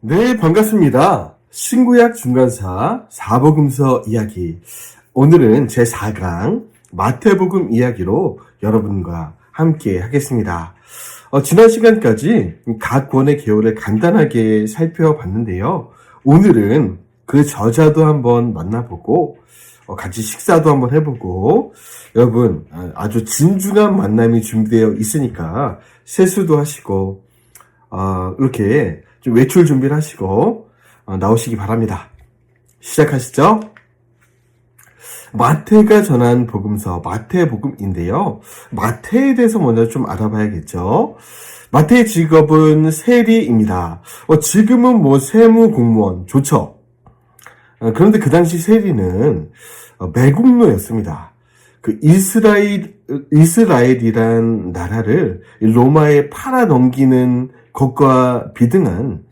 네, 반갑습니다. 신구약 중간사 사복음서 이야기. 오늘은 제4강 마태복음 이야기로 여러분과 함께 하겠습니다. 지난 시간까지 각 권의 개요를 간단하게 살펴봤는데요. 오늘은 그 저자도 한번 만나보고 같이 식사도 한번 해보고 여러분 아주 진중한 만남이 준비되어 있으니까 세수도 하시고 이렇게 좀 외출 준비를 하시고 나오시기 바랍니다. 시작하시죠. 마태가 전한 복음서 마태복음인데요. 마태에 대해서 먼저 좀 알아봐야겠죠. 마태의 직업은 세리입니다. 지금은 세무공무원 좋죠. 그런데 그 당시 세리는 매국노였습니다. 그 이스라엘이란 나라를 로마에 팔아넘기는 것과 비등한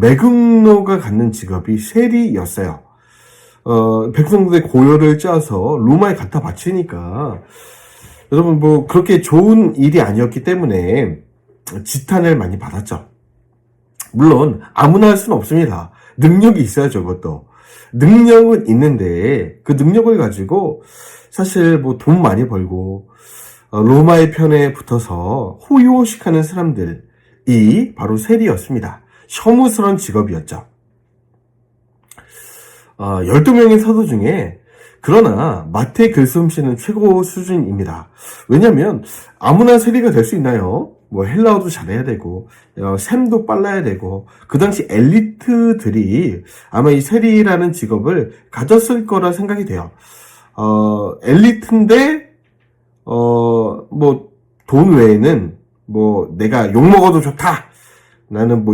매국노가 갖는 직업이 세리였어요. 백성들의 고요를 짜서 로마에 갖다 바치니까 여러분 그렇게 좋은 일이 아니었기 때문에 지탄을 많이 받았죠. 물론 아무나 할 수는 없습니다. 능력이 있어야죠. 그것도 능력은 있는데 그 능력을 가지고 사실 돈 많이 벌고 로마의 편에 붙어서 호요식하는 사람들이 바로 세리였습니다. 혐오스러운 직업이었죠. 12명의 사도 중에 그러나 마태 글솜씨는 최고 수준입니다. 왜냐하면 아무나 세리가 될 수 있나요? 헬라어도 잘해야 되고 셈도 빨라야 되고 그 당시 엘리트들이 아마 이 세리라는 직업을 가졌을 거라 생각이 돼요. 엘리트인데 돈 외에는 내가 욕먹어도 좋다. 나는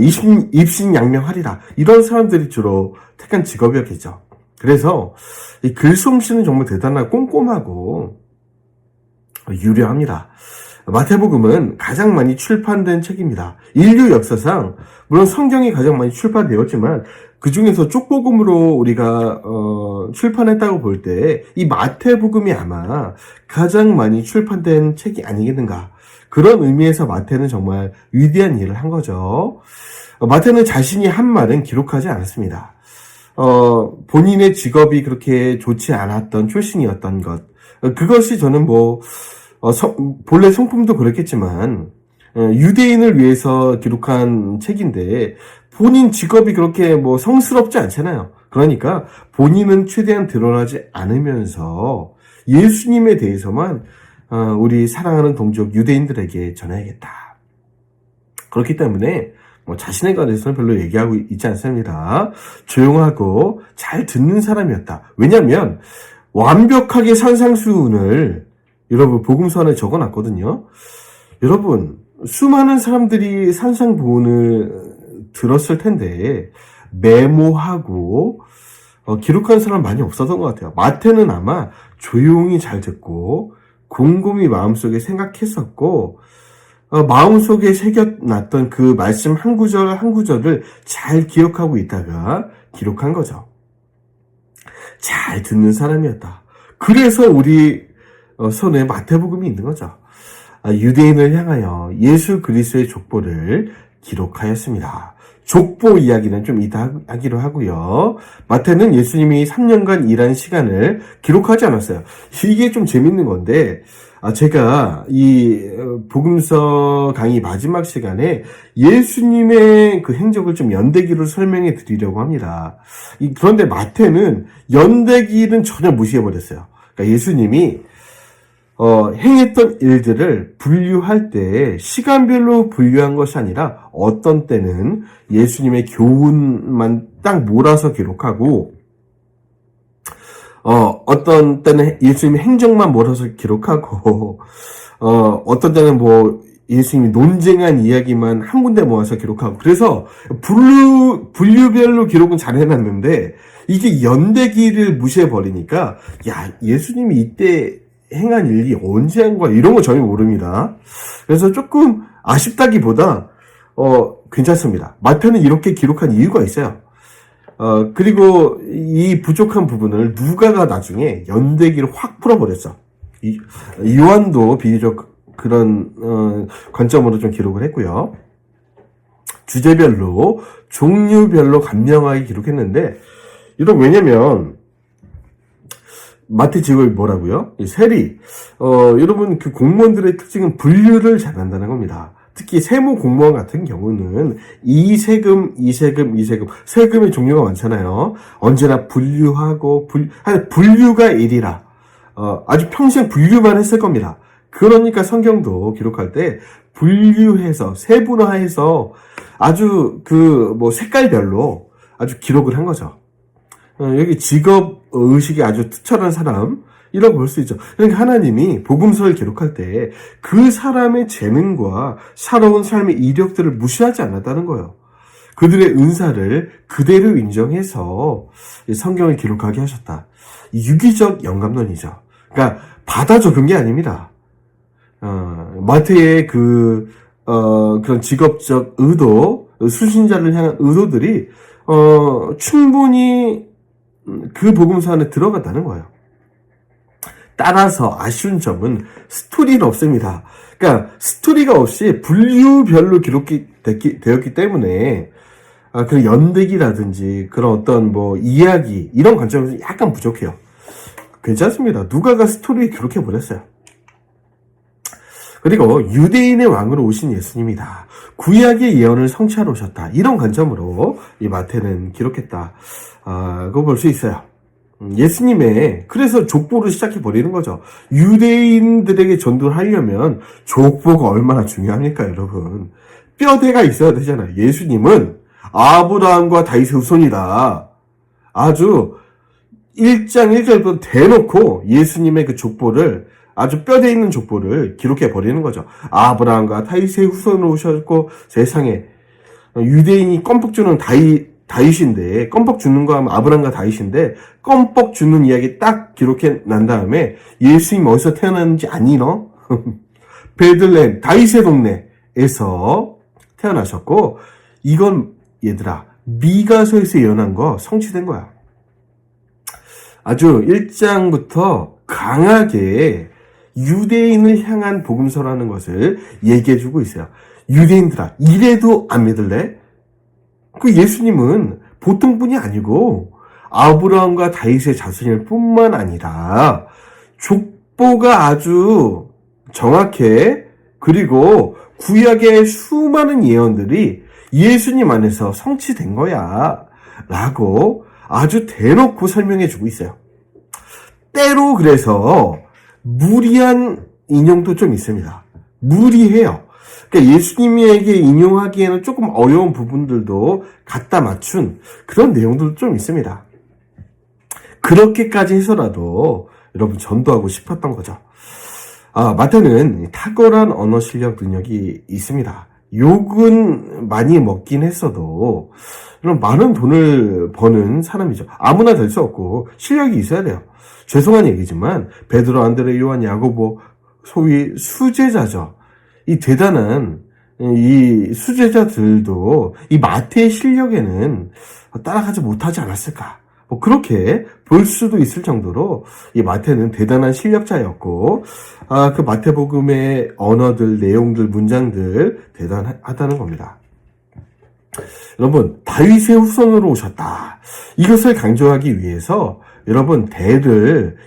입신양명하리라. 이런 사람들이 주로 택한 직업이었겠죠. 그래서 이 글솜씨는 정말 대단하고 꼼꼼하고 유려합니다. 마태복음은 가장 많이 출판된 책입니다. 인류 역사상 물론 성경이 가장 많이 출판되었지만 그 중에서 쪽복음으로 우리가 출판했다고 볼 때 이 마태복음이 아마 가장 많이 출판된 책이 아니겠는가. 그런 의미에서 마태는 정말 위대한 일을 한 거죠. 마태는 자신이 한 말은 기록하지 않았습니다. 본인의 직업이 그렇게 좋지 않았던 출신이었던 것. 그것이 저는 본래 성품도 그렇겠지만, 유대인을 위해서 기록한 책인데, 본인 직업이 그렇게 성스럽지 않잖아요. 그러니까 본인은 최대한 드러나지 않으면서 예수님에 대해서만 우리 사랑하는 동족 유대인들에게 전해야겠다. 그렇기 때문에 자신에 관해서는 별로 얘기하고 있지 않습니다. 조용하고 잘 듣는 사람이었다. 왜냐하면 완벽하게 산상수훈을 여러분 복음서 안에 적어놨거든요. 여러분 수많은 사람들이 산상보훈을 들었을 텐데 메모하고 기록한 사람 많이 없었던 것 같아요. 마태는 아마 조용히 잘 듣고 곰곰이 마음속에 생각했었고 마음속에 새겨놨던 그 말씀 한 구절 한 구절을 잘 기억하고 있다가 기록한 거죠. 잘 듣는 사람이었다. 그래서 우리 손에 마태복음이 있는 거죠. 유대인을 향하여 예수 그리스도의 족보를 기록하였습니다. 족보 이야기는 좀 이따 하기로 하고요. 마태는 예수님이 3년간 일한 시간을 기록하지 않았어요. 이게 좀 재밌는 건데 제가 이 복음서 강의 마지막 시간에 예수님의 그 행적을 좀 연대기로 설명해 드리려고 합니다. 그런데 마태는 연대기는 전혀 무시해버렸어요. 그러니까 예수님이 행했던 일들을 분류할 때 시간별로 분류한 것이 아니라 어떤 때는 예수님의 교훈만 딱 몰아서 기록하고 어떤 때는 예수님의 행적만 몰아서 기록하고 어떤 때는 예수님이 논쟁한 이야기만 한 군데 모아서 기록하고 그래서 분류별로 기록은 잘 해놨는데 이게 연대기를 무시해버리니까 예수님이 이때 행한 일이 언제 한 거야? 이런 거 전혀 모릅니다. 그래서 조금 아쉽다기보다 괜찮습니다. 마태는 이렇게 기록한 이유가 있어요. 그리고 이 부족한 부분을 누가가 나중에 연대기를 확 풀어버렸어. 요한도 비교적 그런 관점으로 좀 기록을 했고요. 주제별로, 종류별로 간명하게 기록했는데, 이런 왜냐면, 마태 직업이 뭐라고요? 이 세리. 여러분, 그 공무원들의 특징은 분류를 잘한다는 겁니다. 특히 세무 공무원 같은 경우는 이 세금, 세금의 종류가 많잖아요. 언제나 분류하고, 분류가 일이라. 아주 평생 분류만 했을 겁니다. 그러니까 성경도 기록할 때 분류해서, 세분화해서 아주 색깔별로 아주 기록을 한 거죠. 여기 직업 의식이 아주 투철한 사람, 이라고 볼 수 있죠. 그러니까 하나님이 복음서를 기록할 때 그 사람의 재능과 살아온 삶의 이력들을 무시하지 않았다는 거예요. 그들의 은사를 그대로 인정해서 성경을 기록하게 하셨다. 유기적 영감론이죠. 그러니까 받아 적은 게 아닙니다. 마태의 그런 직업적 의도, 수신자를 향한 의도들이 충분히 그 복음서 안에 들어갔다는 거예요. 따라서 아쉬운 점은 스토리는 없습니다. 그러니까 스토리가 없이 분류별로 기록이 되었기 때문에 그런 연대기라든지 그런 어떤 이야기 이런 관점에서 약간 부족해요. 괜찮습니다. 누가가 스토리에 기록해버렸어요. 그리고 유대인의 왕으로 오신 예수님이다. 구약의 예언을 성취하러 오셨다. 이런 관점으로 이 마태는 기록했다. 그거 볼 수 있어요. 예수님의 그래서 족보를 시작해버리는 거죠. 유대인들에게 전도를 하려면 족보가 얼마나 중요합니까, 여러분? 뼈대가 있어야 되잖아요. 예수님은 아브라함과 다윗의 후손이다. 아주 1장 1절부터 대놓고 예수님의 그 족보를 아주 뼈대 있는 족보를 기록해버리는 거죠. 아브라함과 다윗의 후손으로 오셨고 세상에 유대인이 껌뻑 주는 다윗인데 껌뻑 주는 거 하면 아브라함과 다윗인데 껌뻑 주는 이야기 딱 기록해 난 다음에 예수님 어디서 태어났는지 아니 너? 베들레헴 다윗의 동네에서 태어나셨고 이건 얘들아 미가서에서 예언한 거 성취된 거야. 아주 1장부터 강하게 유대인을 향한 복음서라는 것을 얘기해주고 있어요. 유대인들아 이래도 안 믿을래? 그 예수님은 보통 분이 아니고 아브라함과 다윗의 자손일 뿐만 아니라 족보가 아주 정확해. 그리고 구약의 수많은 예언들이 예수님 안에서 성취된 거야 라고 아주 대놓고 설명해 주고 있어요. 때로 그래서 무리한 인용도 좀 있습니다. 무리해요. 그러니까 예수님에게 인용하기에는 조금 어려운 부분들도 갖다 맞춘 그런 내용들도 좀 있습니다. 그렇게까지 해서라도 여러분 전도하고 싶었던 거죠. 마태는 탁월한 언어 실력 능력이 있습니다. 욕은 많이 먹긴 했어도 그런 많은 돈을 버는 사람이죠. 아무나 될 수 없고 실력이 있어야 돼요. 죄송한 얘기지만 베드로, 안드레, 요한, 야고보 소위 수제자죠. 이 대단한 이 수제자들도 이 마태의 실력에는 따라가지 못하지 않았을까. 그렇게 볼 수도 있을 정도로 이 마태는 대단한 실력자였고, 그 마태복음의 언어들, 내용들, 문장들 대단하다는 겁니다. 여러분, 다윗의 후손으로 오셨다. 이것을 강조하기 위해서 여러분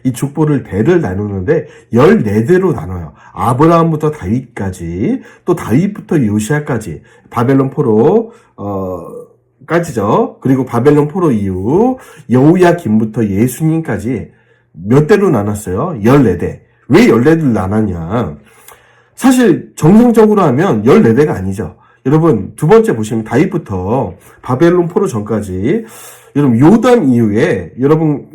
이 족보를 대를 나누는데 14대로 나눠요. 아브라함부터 다윗까지, 또 다윗부터 요시아까지, 바벨론 포로 까지죠. 그리고 바벨론 포로 이후 여호야김부터 예수님까지 몇 대로 나눴어요? 14대. 왜 14대를 나눴냐? 사실 정상적으로 하면 14대가 아니죠. 여러분 두 번째 보시면 다윗부터 바벨론 포로 전까지 여러분 요담 이후에 여러분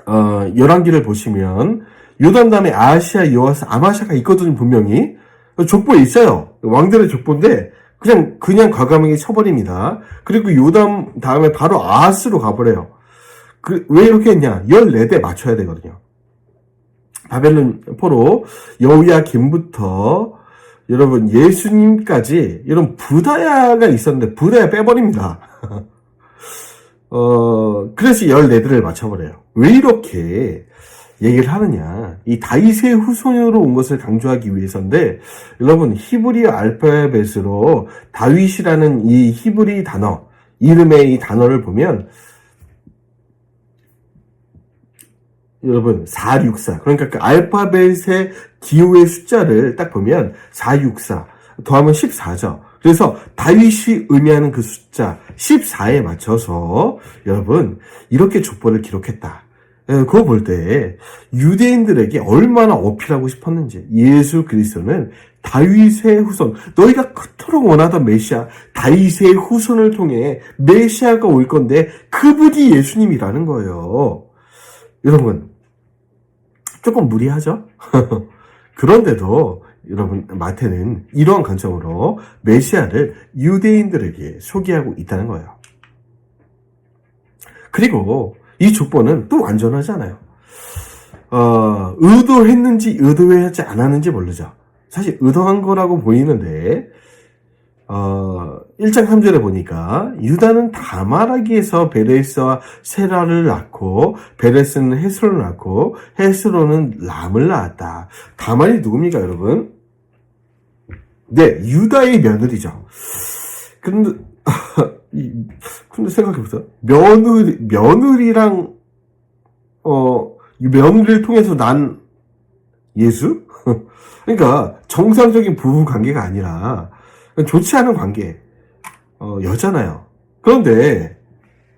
열왕기를 보시면 요담 다음에 아하시아, 요아스, 아마샤가 있거든요. 분명히 족보에 있어요. 왕들의 족보인데 그냥 과감하게 쳐버립니다. 그리고 요담 다음에 바로 아하스로 가버려요. 왜 이렇게 했냐? 14대 맞춰야 되거든요. 바벨론 포로 여호야김부터 여러분 예수님까지 여러분 부다야가 있었는데 부다야 빼버립니다. 그래서 14대를 맞춰버려요. 왜 이렇게 얘기를 하느냐? 이 다윗의 후손으로 온 것을 강조하기 위해서인데, 여러분, 히브리 알파벳으로 다윗이라는 이 히브리 단어, 이름의 이 단어를 보면, 여러분, 464. 그러니까 그 알파벳의 기호의 숫자를 딱 보면 464. 더하면 14죠. 그래서 다윗이 의미하는 그 숫자 14에 맞춰서 여러분, 이렇게 족보를 기록했다. 그거 볼 때 유대인들에게 얼마나 어필하고 싶었는지, 예수 그리스도는 다윗의 후손, 너희가 그토록 원하던 메시아 다윗의 후손을 통해 메시아가 올 건데 그분이 예수님이라는 거예요. 여러분, 조금 무리하죠? 그런데도 여러분, 마태는 이러한 관점으로 메시아를 유대인들에게 소개하고 있다는 거예요. 그리고 이 족보는 또 완전하지 않아요. 의도했는지 의도하지 않았는지 모르죠. 사실 의도한 거라고 보이는데 1장 3절에 보니까 유다는 다말하기에서 베레스와 세라를 낳고 베레스는 헤스론을 낳고 헤스론은 람을 낳았다. 다말이 누굽니까, 여러분? 네, 유다의 며느리죠. 근데 생각해보세요. 며느리랑 며느리를 통해서 난 예수? 그러니까 정상적인 부부 관계가 아니라 좋지 않은 관계. 여자나요. 그런데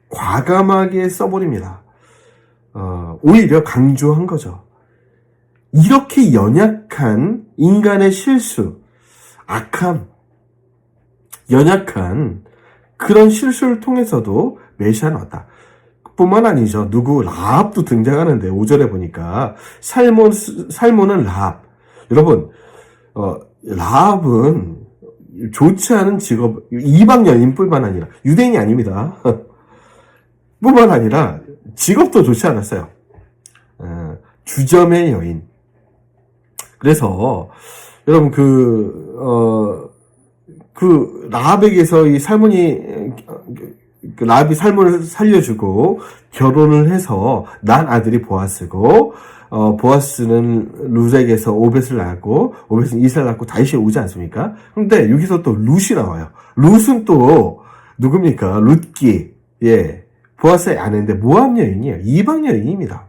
과감하게 써버립니다. 오히려 강조한 거죠. 이렇게 연약한 인간의 실수, 악함, 연약한 그런 실수를 통해서도 메시아는 왔다. 뿐만 아니죠. 라합도 등장하는데 5절에 보니까 살몬은 라합. 여러분, 라합은 좋지 않은 직업, 이방 여인뿐만 아니라 유대인이 아닙니다. 뿐만 아니라 직업도 좋지 않았어요. 주점의 여인. 그래서 여러분 라합에게서 이 라합이 살몬을 살려주고 결혼을 해서 난 아들이 보아스고, 보아스는 룻에게서 오벳을 낳고, 오벳은 이삭을 낳고 다윗이 오지 않습니까? 근데 여기서 또 룻이 나와요. 룻은 또 누굽니까? 룻기. 예. 보아스의 아내인데 모압 여인이에요. 이방 여인입니다.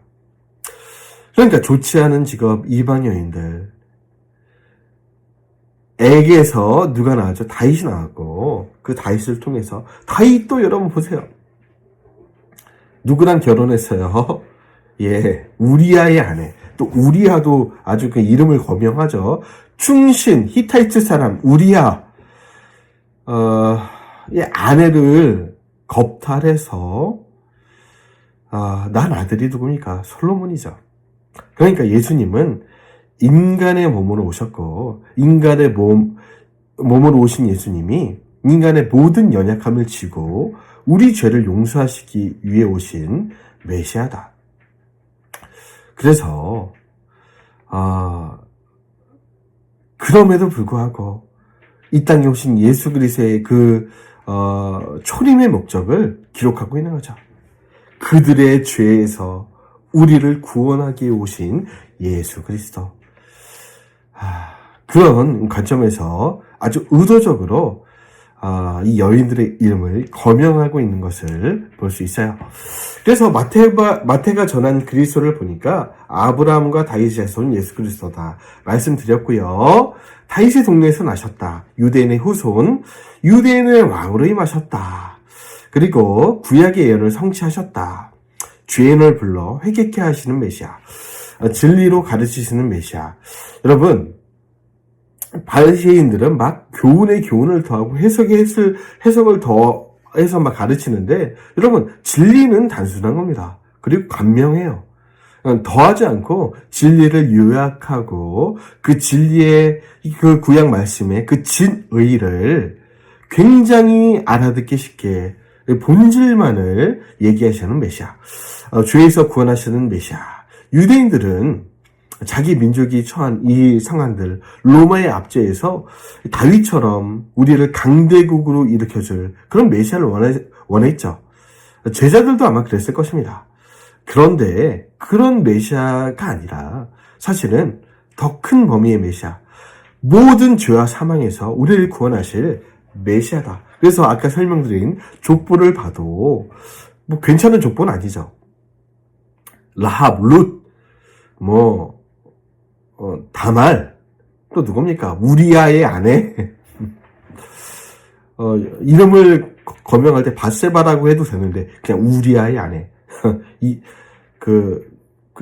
그러니까 좋지 않은 직업 이방 여인들. 에게서 누가 나왔죠? 다윗이 나왔고, 그 다윗을 통해서, 다윗도 여러분 보세요. 누구랑 결혼했어요? 예, 우리아의 아내. 또 우리아도 아주 그 이름을 거명하죠. 충신, 히타이트 사람, 우리아. 이 아내를 겁탈해서, 난 아들이 누굽니까? 솔로몬이죠. 그러니까 예수님은 인간의 몸으로 오셨고, 인간의 몸으로 오신 예수님이 인간의 모든 연약함을 지고 우리 죄를 용서하시기 위해 오신 메시아다. 그래서 그럼에도 불구하고 이 땅에 오신 예수 그리스도의 초림의 목적을 기록하고 있는 거죠. 그들의 죄에서 우리를 구원하기 위해 오신 예수 그리스도. 그런 관점에서 아주 의도적으로 이 여인들의 이름을 거명하고 있는 것을 볼 수 있어요. 그래서 마태가 전한 그리스도를 보니까 아브라함과 다윗의 자손 예수 그리스도다 말씀드렸고요. 다윗의 동네에서 나셨다. 유대인의 후손, 유대인의 왕으로 임하셨다. 그리고 구약의 예언을 성취하셨다. 죄인을 불러 회개케 하시는 메시아, 진리로 가르치시는 메시아. 여러분, 바리새인들은 막 교훈에 교훈을 더하고 해석을 더해서 막 가르치는데, 여러분, 진리는 단순한 겁니다. 그리고 간명해요. 더하지 않고 진리를 요약하고 그 진리의 그 구약 말씀의 그 진의를 굉장히 알아듣기 쉽게 본질만을 얘기하시는 메시아, 죄에서 구원하시는 메시아. 유대인들은 자기 민족이 처한 이 상황들, 로마의 압제에서 다윗처럼 우리를 강대국으로 일으켜줄 그런 메시아를 원했죠. 제자들도 아마 그랬을 것입니다. 그런데 그런 메시아가 아니라 사실은 더 큰 범위의 메시아, 모든 죄와 사망에서 우리를 구원하실 메시아다. 그래서 아까 설명드린 족보를 봐도 뭐 괜찮은 족보는 아니죠. 라합, 룻, 다말, 또 누굽니까? 우리아의 아내. 이름을 거명할 때 밧세바라고 해도 되는데 그냥 우리아의 아내.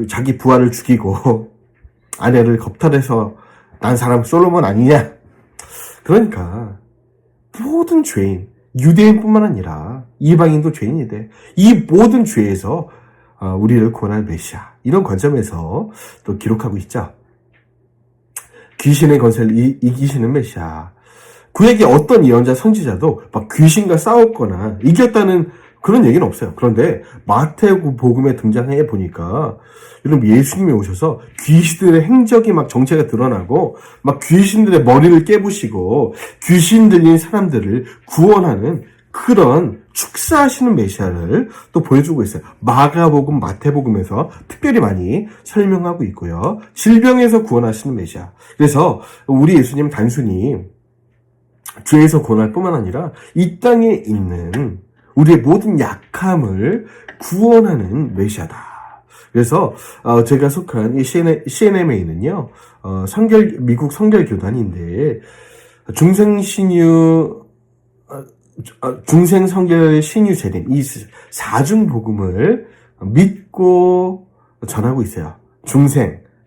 자기 부하를 죽이고 아내를 겁탈해서 난 사람 솔로몬 아니냐? 그러니까 모든 죄인, 유대인뿐만 아니라 이방인도 죄인이 돼. 이 모든 죄에서 우리를 구원할 메시아, 이런 관점에서 또 기록하고 있죠. 귀신의 권세를 이기시는 메시아. 구약의 어떤 예언자 선지자도 막 귀신과 싸웠거나 이겼다는 그런 얘기는 없어요. 그런데 마태복음에 등장해 보니까 여러분, 예수님이 오셔서 귀신들의 행적이 막 정체가 드러나고 막 귀신들의 머리를 깨부시고 귀신 들린 사람들을 구원하는 그런 축사하시는 메시아를 또 보여주고 있어요. 마가복음, 마태복음에서 특별히 많이 설명하고 있고요. 질병에서 구원하시는 메시아. 그래서 우리 예수님 단순히 죄에서 구원할 뿐만 아니라 이 땅에 있는 우리의 모든 약함을 구원하는 메시아다. 그래서 제가 속한 이 CNMA는요, 미국 성결교단인데 중생 성결 신유 재림, 이 사중복음을 믿고 전하고 있어요.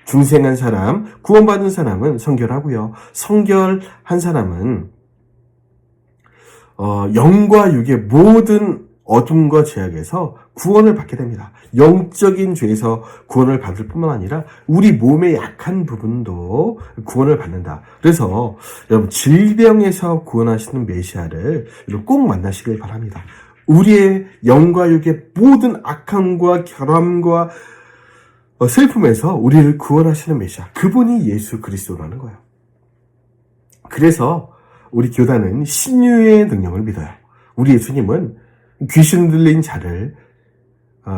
중생한 사람, 구원받은 사람은 성결하고요. 성결한 사람은 영과 육의 모든 어둠과 죄악에서 구원을 받게 됩니다. 영적인 죄에서 구원을 받을 뿐만 아니라 우리 몸의 약한 부분도 구원을 받는다. 그래서 여러분, 질병에서 구원하시는 메시아를 꼭 만나시길 바랍니다. 우리의 영과 육의 모든 악함과 결함과 슬픔에서 우리를 구원하시는 메시아, 그분이 예수 그리스도라는 거예요. 그래서 우리 교단은 신유의 능력을 믿어요. 우리 예수님은 귀신 들린 자를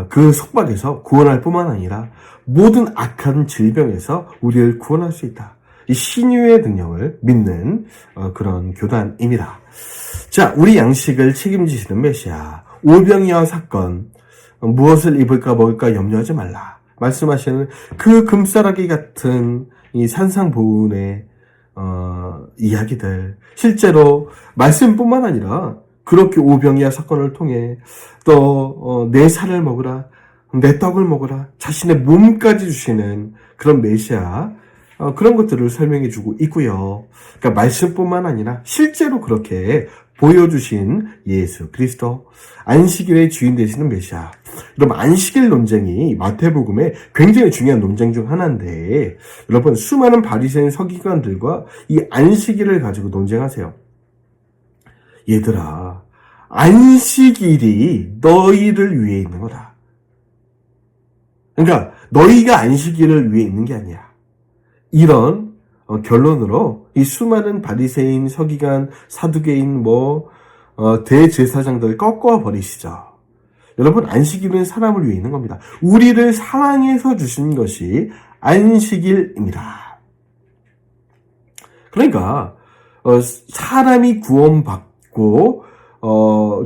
그 속박에서 구원할 뿐만 아니라 모든 악한 질병에서 우리를 구원할 수 있다. 이 신유의 능력을 믿는 그런 교단입니다. 자, 우리 양식을 책임지시는 메시아, 오병이어 사건, 무엇을 입을까 먹을까 염려하지 말라 말씀하시는 그 금싸라기 같은 이 산상보훈의 이야기들, 실제로 말씀뿐만 아니라 그렇게 오병이어 사건을 통해 또 내 살을 먹으라, 내 떡을 먹으라, 자신의 몸까지 주시는 그런 메시아, 그런 것들을 설명해 주고 있고요. 그러니까 말씀뿐만 아니라 실제로 그렇게 보여주신 예수 그리스도, 안식일의 주인 되시는 메시아. 여러분, 안식일 논쟁이 마태복음의 굉장히 중요한 논쟁 중 하나인데, 여러분, 수많은 바리새인 서기관들과 이 안식일을 가지고 논쟁하세요. 얘들아, 안식일이 너희를 위해 있는 거다. 그러니까 너희가 안식일을 위해 있는 게 아니야. 이런 결론으로 이 수많은 바리새인, 서기관, 사두개인, 대제사장들을 꺾어 버리시죠. 여러분, 안식일은 사람을 위해 있는 겁니다. 우리를 사랑해서 주신 것이 안식일입니다. 그러니까 사람이 구원받고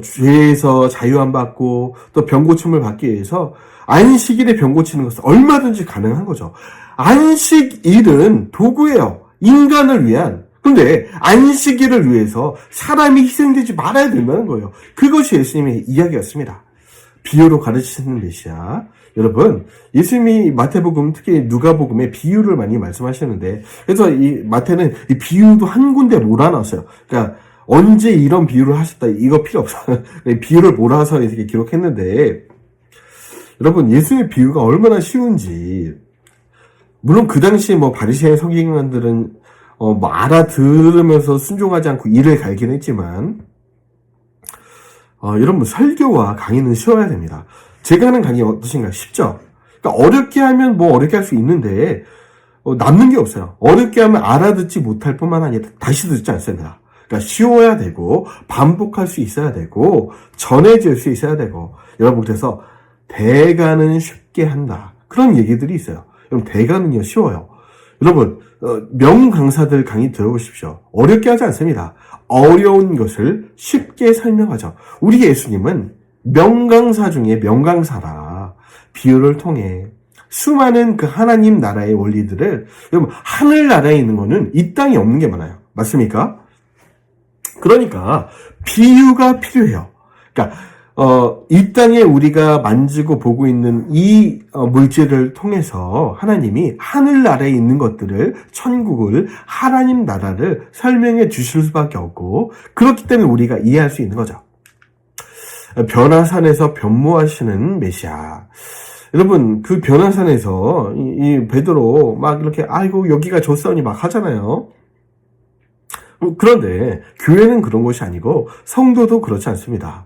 죄에서 자유함 받고 또 병고침을 받기 위해서 안식일에 병고치는 것은 얼마든지 가능한 거죠. 안식일은 도구예요. 인간을 위한. 근데 안식일을 위해서 사람이 희생되지 말아야 된다는 거예요. 그것이 예수님의 이야기였습니다. 비유로 가르치시는 메시아. 여러분, 예수님이 마태복음, 특히 누가복음에 비유를 많이 말씀하시는데, 그래서 이 마태는 이 비유도 한 군데 몰아놨어요. 그러니까 언제 이런 비유를 하셨다, 이거 필요 없어요. 비유를 몰아서 이렇게 기록했는데, 여러분, 예수님의 비유가 얼마나 쉬운지, 물론 그 당시 바리새인 서기관들은 알아들으면서 순종하지 않고 이를 갈긴 했지만, 여러분, 설교와 강의는 쉬워야 됩니다. 제가 하는 강의 어떠신가요? 쉽죠? 그러니까 어렵게 하면 어렵게 할 수 있는데, 남는 게 없어요. 어렵게 하면 알아듣지 못할 뿐만 아니라 다시 듣지 않습니다. 그러니까 쉬워야 되고, 반복할 수 있어야 되고, 전해질 수 있어야 되고, 여러분, 그래서 대가는 쉽게 한다. 그런 얘기들이 있어요. 그럼 대가는요, 쉬워요. 여러분, 명강사들 강의 들어보십시오. 어렵게 하지 않습니다. 어려운 것을 쉽게 설명하죠. 우리 예수님은 명강사 중에 명강사라. 비유를 통해 수많은 그 하나님 나라의 원리들을, 여러분, 하늘나라에 있는 거는 이 땅에 없는 게 많아요. 맞습니까? 그러니까 비유가 필요해요. 그러니까 이 땅에 우리가 만지고 보고 있는 이 물질을 통해서 하나님이 하늘나라에 있는 것들을, 천국을, 하나님 나라를 설명해 주실 수밖에 없고, 그렇기 때문에 우리가 이해할 수 있는 거죠. 변화산에서 변모하시는 메시아. 여러분, 그 변화산에서 이 베드로 막 이렇게 아이고 여기가 좋사오니 막 하잖아요. 그런데 교회는 그런 것이 아니고 성도도 그렇지 않습니다.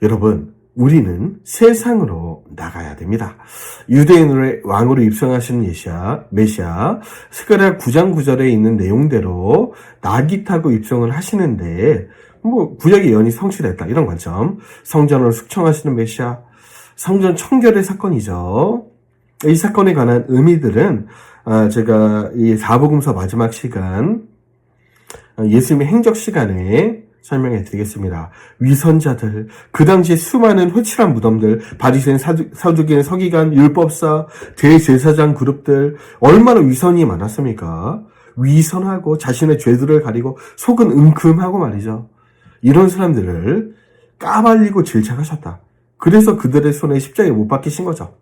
여러분, 우리는 세상으로 나가야 됩니다. 유대인의 왕으로 입성하시는 메시아, 스가랴 9장 9절에 있는 내용대로 낙이 타고 입성을 하시는데, 구약의 예언이 성취됐다, 이런 관점. 성전을 숙청하시는 메시아, 성전 청결의 사건이죠. 이 사건에 관한 의미들은 제가 이 사복음서 마지막 시간, 예수님의 행적 시간에 설명해 드리겠습니다. 위선자들, 그 당시 수많은 회칠한 무덤들, 바리새인, 사두개인, 서기관, 율법사, 대제사장 그룹들, 얼마나 위선이 많았습니까? 위선하고 자신의 죄들을 가리고 속은 은큼하고 말이죠. 이런 사람들을 까발리고 질책하셨다. 그래서 그들의 손에 십자가에 못 박히신 거죠.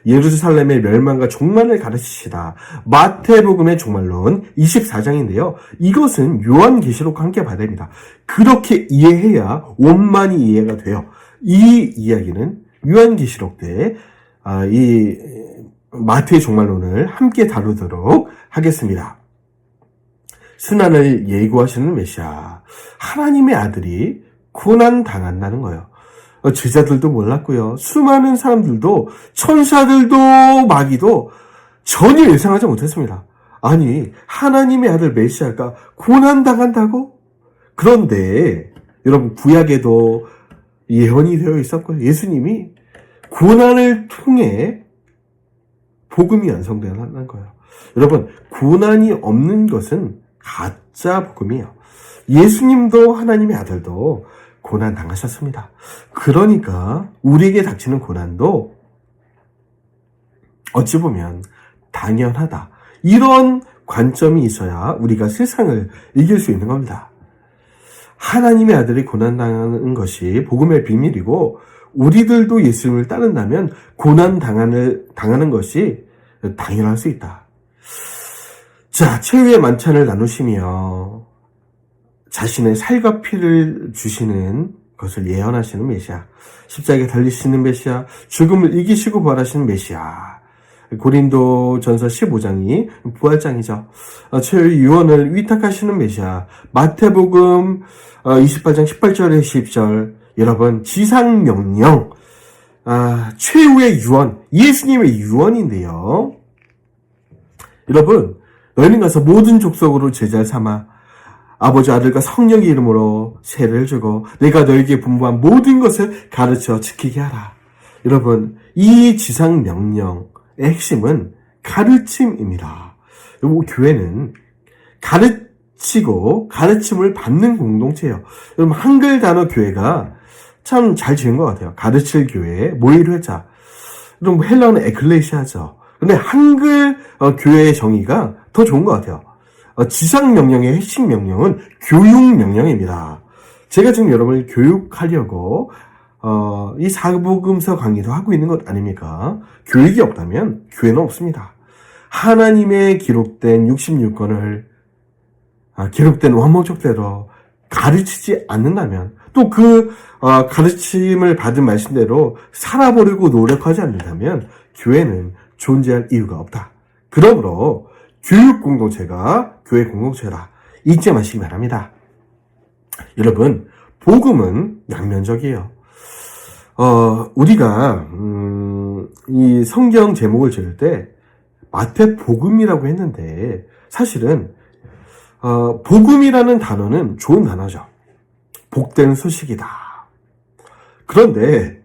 예루살렘의 멸망과 종말을 가르치시다. 마태복음의 종말론 24장인데요. 이것은 요한계시록과 함께 봐야 됩니다. 그렇게 이해해야 원만히 이해가 돼요. 이 이야기는 요한계시록 때 이 마태의 종말론을 함께 다루도록 하겠습니다. 순환을 예고하시는 메시아, 하나님의 아들이 고난당한다는 거예요. 제자들도 몰랐고요. 수많은 사람들도, 천사들도, 마귀도 전혀 예상하지 못했습니다. 아니, 하나님의 아들 메시아가 고난당한다고? 그런데 여러분, 구약에도 예언이 되어 있었고요. 예수님이 고난을 통해 복음이 완성되는 거예요. 여러분, 고난이 없는 것은 가짜 복음이에요. 예수님도 하나님의 아들도 고난 당하셨습니다. 그러니까 우리에게 닥치는 고난도 어찌 보면 당연하다. 이런 관점이 있어야 우리가 세상을 이길 수 있는 겁니다. 하나님의 아들이 고난당하는 것이 복음의 비밀이고, 우리들도 예수님을 따른다면 고난당하는 것이 당연할 수 있다. 자, 최후의 만찬을 나누시며 자신의 살과 피를 주시는 것을 예언하시는 메시아, 십자가에 달리시는 메시아, 죽음을 이기시고 부활하시는 메시아. 고린도전서 15장이 부활장이죠. 최후의 유언을 위탁하시는 메시아. 마태복음 28장 18절에 10절. 여러분, 지상명령, 최후의 유언, 예수님의 유언인데요. 여러분, 너희는 가서 모든 족속으로 제자를 삼아 아버지, 아들과 성령의 이름으로 세례를 주고 내가 너에게 분부한 모든 것을 가르쳐 지키게 하라. 여러분, 이 지상 명령의 핵심은 가르침입니다. 여러분, 교회는 가르치고 가르침을 받는 공동체예요. 여러분, 한글 단어 교회가 참 잘 지은 것 같아요. 가르칠 교회, 모일 회자. 여러분, 헬라어는 에클레시아죠. 근데 한글 교회의 정의가 더 좋은 것 같아요. 지상 명령의 핵심 명령은 교육 명령입니다. 제가 지금 여러분을 교육하려고 이 사복음서 강의도 하고 있는 것 아닙니까? 교육이 없다면 교회는 없습니다. 하나님의 기록된 66권을 기록된 원목적대로 가르치지 않는다면, 또 그 가르침을 받은 말씀대로 살아보려고 노력하지 않는다면 교회는 존재할 이유가 없다. 그러므로 교육 공동체가 교회 공동체라 잊지 마시기 바랍니다. 여러분, 복음은 양면적이에요. 우리가 이 성경 제목을 지을 때 마태복음이라고 했는데, 사실은 복음이라는 단어는 좋은 단어죠. 복된 소식이다. 그런데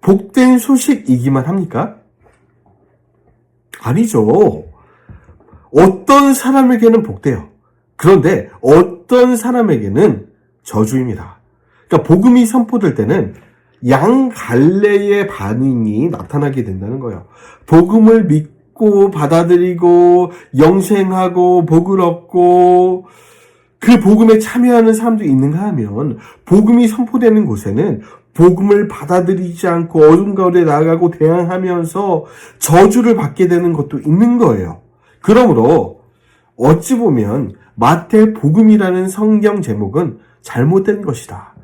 복된 소식이기만 합니까? 아니죠. 어떤 사람에게는 복돼요. 그런데 어떤 사람에게는 저주입니다. 그러니까 복음이 선포될 때는 양갈래의 반응이 나타나게 된다는 거예요. 복음을 믿고 받아들이고 영생하고 복을 얻고 그 복음에 참여하는 사람도 있는가 하면 복음이 선포되는 곳에는 복음을 받아들이지 않고 어둠 가운데 나아가고 대항하면서 저주를 받게 되는 것도 있는 거예요. 그러므로 어찌 보면 마태복음이라는 성경 제목은 잘못된 것이다.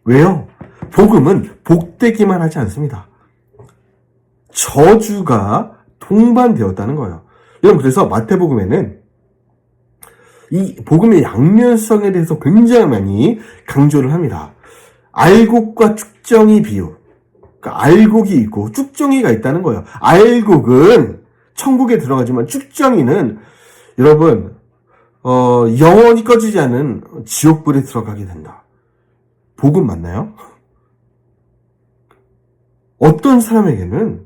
왜요? 복음은 복되기만 하지 않습니다. 저주가 동반되었다는 거예요. 여러분, 그래서 마태복음에는 이 복음의 양면성에 대해서 굉장히 많이 강조를 합니다. 알곡과 쭉정이 비유. 그러니까 알곡이 있고 쭉정이가 있다는 거예요. 알곡은 천국에 들어가지만 쭉정이는 여러분 영원히 꺼지지 않은 지옥불에 들어가게 된다. 복음 맞나요? 어떤 사람에게는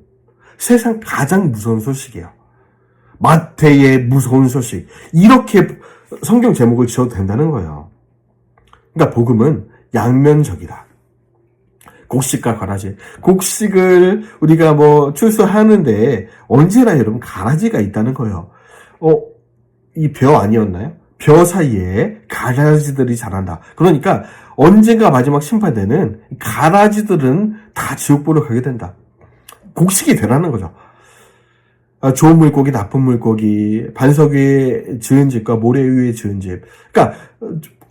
세상 가장 무서운 소식이에요. 마태의 무서운 소식. 이렇게 성경 제목을 지어도 된다는 거예요. 그러니까 복음은 양면적이다. 곡식과 가라지. 곡식을 우리가 출소하는데 언제나 여러분 가라지가 있다는 거예요. 이 벼 아니었나요? 벼 사이에 가라지들이 자란다. 그러니까 언젠가 마지막 심판 때는 가라지들은 다 지옥보로 가게 된다. 곡식이 되라는 거죠. 좋은 물고기, 나쁜 물고기, 반석 위에 지은 집과 모래 위에 지은 집. 그러니까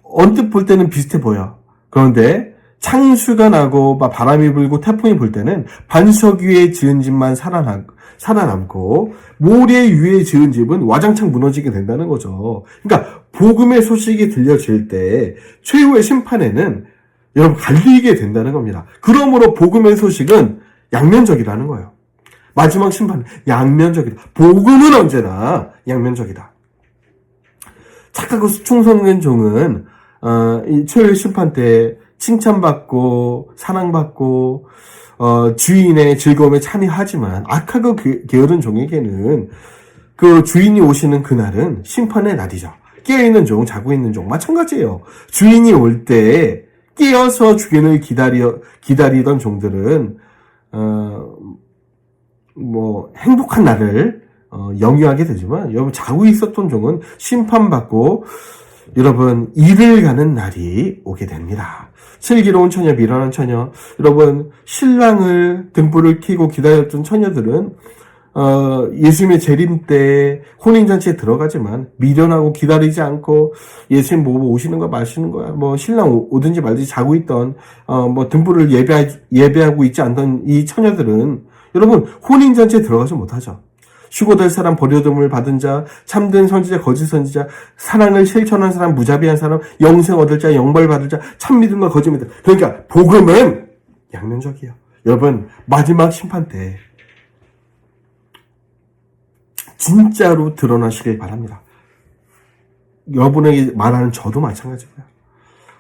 언뜻 볼 때는 비슷해 보여. 그런데 창수가 나고 바람이 불고 태풍이 불 때는 반석 위에 지은 집만 살아남고 모래 위에 지은 집은 와장창 무너지게 된다는 거죠. 그러니까 복음의 소식이 들려질 때 최후의 심판에는 여러분 갈리게 된다는 겁니다. 그러므로 복음의 소식은 양면적이라는 거예요. 마지막 심판은 양면적이다. 복음은 언제나 양면적이다. 착하고 충성된 종은 이 최후의 심판 때 칭찬받고 사랑받고 주인의 즐거움에 참여하지만 악하고 게으른 종에게는 그 주인이 오시는 그날은 심판의 날이죠. 깨어있는 종, 자고 있는 종 마찬가지예요. 주인이 올 때 깨어서 주인을 기다리던 종들은 행복한 날을 영유하게 되지만 여러분 자고 있었던 종은 심판받고 여러분 일을 가는 날이 오게 됩니다. 슬기로운 처녀, 미련한 처녀. 여러분 신랑을 등불을 켜고 기다렸던 처녀들은 예수님의 재림 때 혼인잔치에 들어가지만 미련하고 기다리지 않고 예수님 오시는 거야 마시는 거야 신랑 오든지 말든지 자고 있던 등불을 예배하고 있지 않던 이 처녀들은 여러분 혼인잔치에 들어가지 못하죠. 휴고될 사람, 버려둠을 받은 자, 참된 선지자, 거짓 선지자, 사랑을 실천한 사람, 무자비한 사람, 영생 얻을 자, 영벌 받을 자, 참믿음과 거짓 믿음. 그러니까 복음은 양면적이에요. 여러분 마지막 심판 때 진짜로 드러나시길 바랍니다. 여러분에게 말하는 저도 마찬가지고요.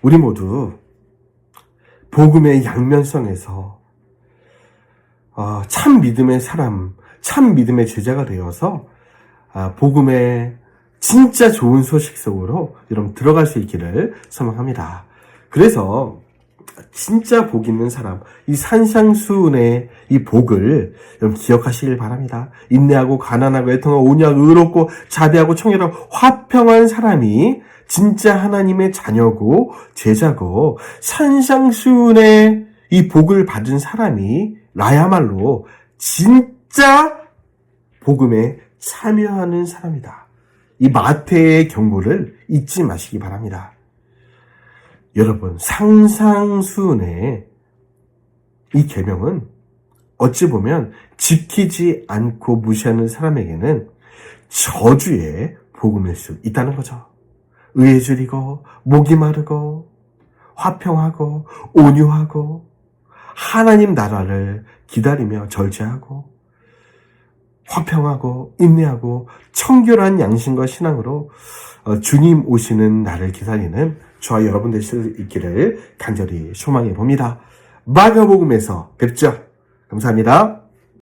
우리 모두 복음의 양면성에서 참 믿음의 사람, 참 믿음의 제자가 되어서 복음의 진짜 좋은 소식 속으로 여러분 들어갈 수 있기를 소망합니다. 그래서 진짜 복 있는 사람, 이 산상수훈의 이 복을 여러분 기억하시길 바랍니다. 인내하고 가난하고 애통하고 온유하고 의롭고 자비하고 청결하고 화평한 사람이 진짜 하나님의 자녀고 제자고 산상수훈의 이 복을 받은 사람이 나야말로 진짜 복음에 참여하는 사람이다. 이 마태의 경고를 잊지 마시기 바랍니다. 여러분 산상수훈의 이 계명은 어찌 보면 지키지 않고 무시하는 사람에게는 저주의 복음일 수 있다는 거죠. 의에 줄이고 목이 마르고 화평하고 온유하고 하나님 나라를 기다리며 절제하고 화평하고 인내하고 청결한 양심과 신앙으로 주님 오시는 날을 기다리는 저와 여러분 될 수 있기를 간절히 소망해 봅니다. 마가복음에서 뵙죠. 감사합니다.